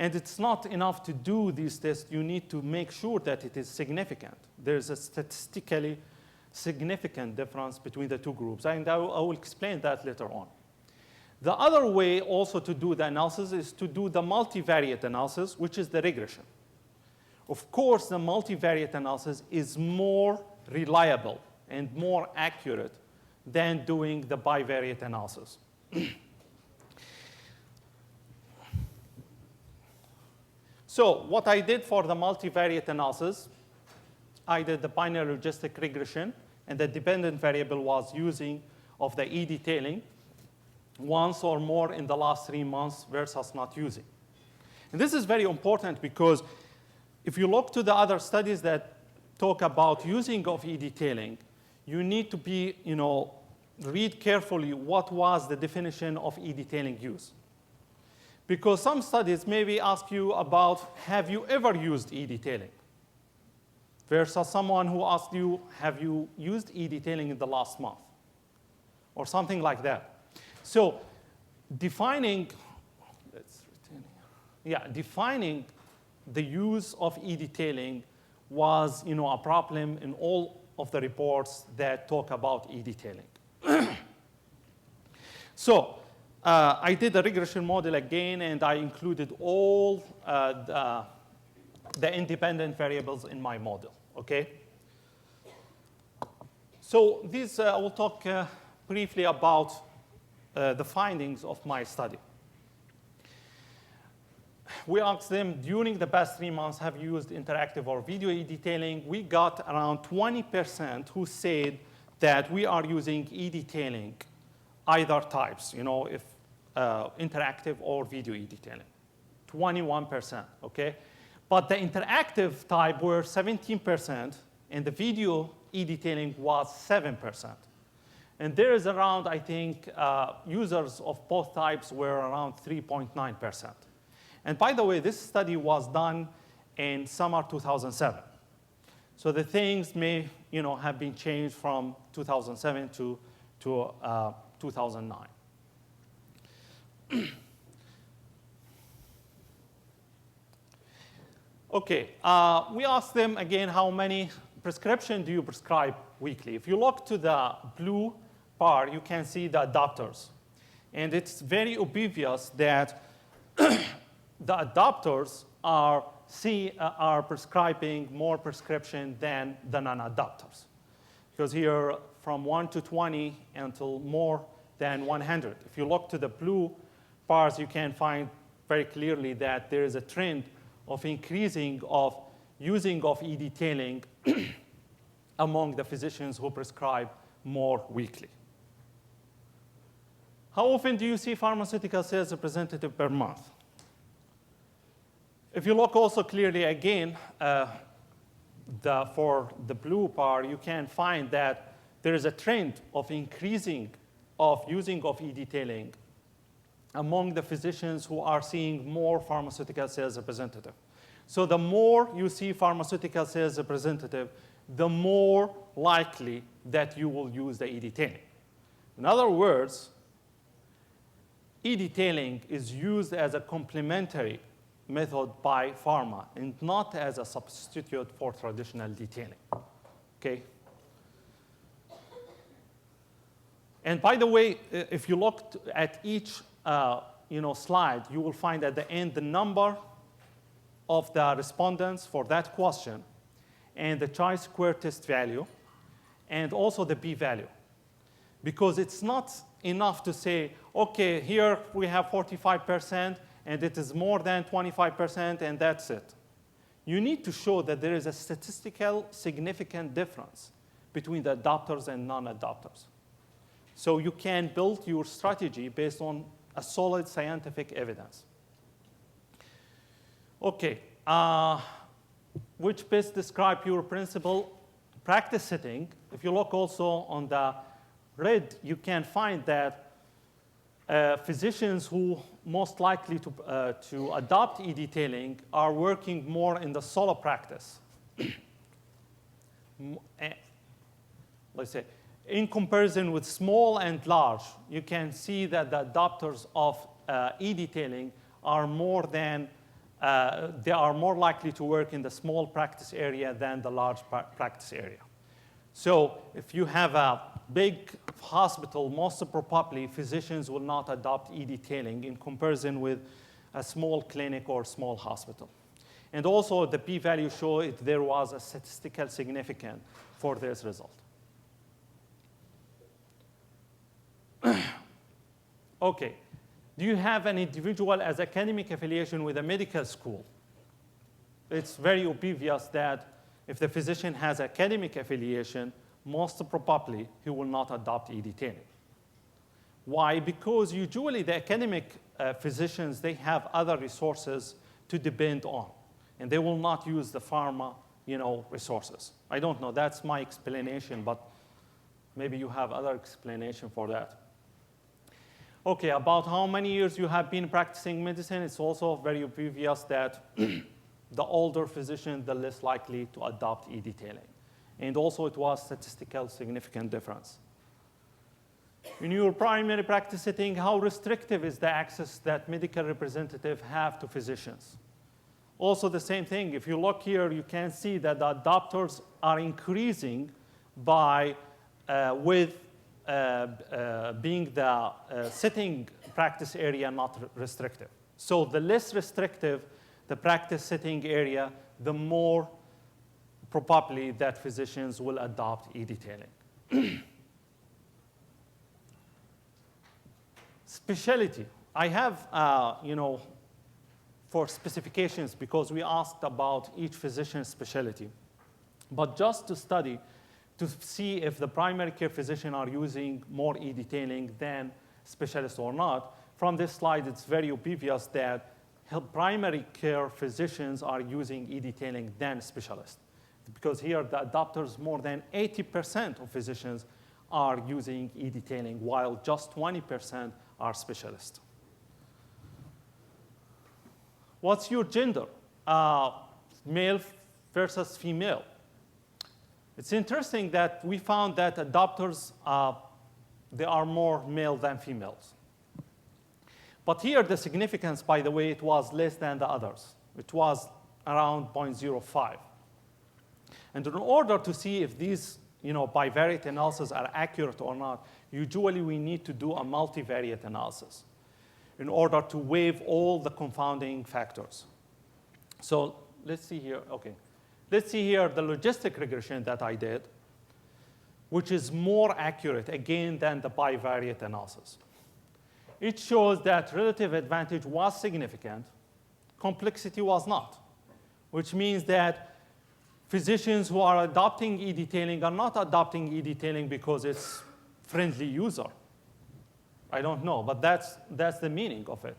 And it's not enough to do these tests. You need to make sure that it is significant. There's a statistically significant difference between the two groups. And I will explain that later on. The other way also to do the analysis is to do the multivariate analysis, which is the regression. Of course, the multivariate analysis is more reliable and more accurate than doing the bivariate analysis. So what I did for the multivariate analysis, I did the binary logistic regression, and the dependent variable was using of the e-detailing once or more in the last 3 months versus not using. And this is very important because if you look to the other studies that talk about using of e-detailing, you need to be, read carefully what was the definition of e-detailing use. Because some studies maybe ask you about, have you ever used e-detailing? Versus someone who asked you, have you used e-detailing in the last month? Or something like that. So defining the use of e-detailing was, a problem in all of the reports that talk about e-detailing. So I did a regression model again, and I included all the independent variables in my model, okay? So these, I will talk briefly about the findings of my study. We asked them, during the past 3 months, have you used interactive or video e-detailing? We got around 20% who said that we are using e-detailing, either types, if interactive or video e-detailing. 21%, okay? But the interactive type were 17%, and the video e-detailing was 7%. And there is around, I think, users of both types were around 3.9%. And by the way, this study was done in summer 2007. So the things may, have been changed from 2007 to 2009. Okay, we asked them again, how many prescriptions do you prescribe weekly? If you look to the blue bar, you can see the adopters. And it's very obvious that the adopters are prescribing more prescription than the non-adopters. Because here, from 1 to 20 until more than 100. If you look to the blue bars, you can find very clearly that there is a trend of increasing of using of e-detailing among the physicians who prescribe more weekly. How often do you see pharmaceutical sales representative per month? If you look also clearly again, for the blue bar, you can find that there is a trend of increasing of using of e-detailing among the physicians who are seeing more pharmaceutical sales representative. So the more you see pharmaceutical sales representative, the more likely that you will use the e-detailing. In other words, e-detailing is used as a complementary method by pharma and not as a substitute for traditional detailing, okay? And by the way, if you look at each slide, you will find at the end the number of the respondents for that question and the chi-square test value and also the p-value. Because it's not enough to say, okay, here we have 45% and it is more than 25% and that's it. You need to show that there is a statistical significant difference between the adopters and non-adopters. So you can build your strategy based on a solid scientific evidence. Okay, which best describe your principal practice setting? If you look also on the red, you can find that physicians who most likely to adopt e-detailing are working more in the solo practice. Let's say, in comparison with small and large, you can see that the adopters of e-detailing are more than they are more likely to work in the small practice area than the large practice area. So if you have a big hospital, most probably physicians will not adopt e-detailing in comparison with a small clinic or small hospital. And also, the p-value showed there was a statistical significance for this result. Okay. Do you have an individual as academic affiliation with a medical school? It's very obvious that if the physician has academic affiliation, most probably he will not adopt e-detailing. Why? Because usually the academic physicians, they have other resources to depend on, and they will not use the pharma resources. I don't know. That's my explanation, but maybe you have other explanation for that. Okay, about how many years you have been practicing medicine, it's also very obvious that the older physician, the less likely to adopt e-detailing. And also, it was statistical significant difference. In your primary practice setting, how restrictive is the access that medical representatives have to physicians? Also, the same thing. If you look here, you can see that the adopters are increasing by being the setting practice area not restrictive. So the less restrictive the practice setting area, the more probably that physicians will adopt e-detailing. Specialty. I have, for specifications, because we asked about each physician's specialty. But just to study, to see if the primary care physician are using more e-detailing than specialists or not, from this slide, it's very obvious that primary care physicians are using e-detailing than specialists. Because here, the adopters, more than 80% of physicians are using e-detailing, while just 20% are specialists. What's your gender? Male versus female. It's interesting that we found that adopters, they are more male than females. But here, the significance, by the way, it was less than the others. It was around 0.05. And in order to see if these bivariate analyses are accurate or not, usually we need to do a multivariate analysis in order to waive all the confounding factors. So let's see here. Okay. Let's see here the logistic regression that I did, which is more accurate, again, than the bivariate analysis. It shows that relative advantage was significant. Complexity was not, which means that physicians who are adopting e-detailing are not adopting e-detailing because it's friendly user. I don't know, but that's the meaning of it.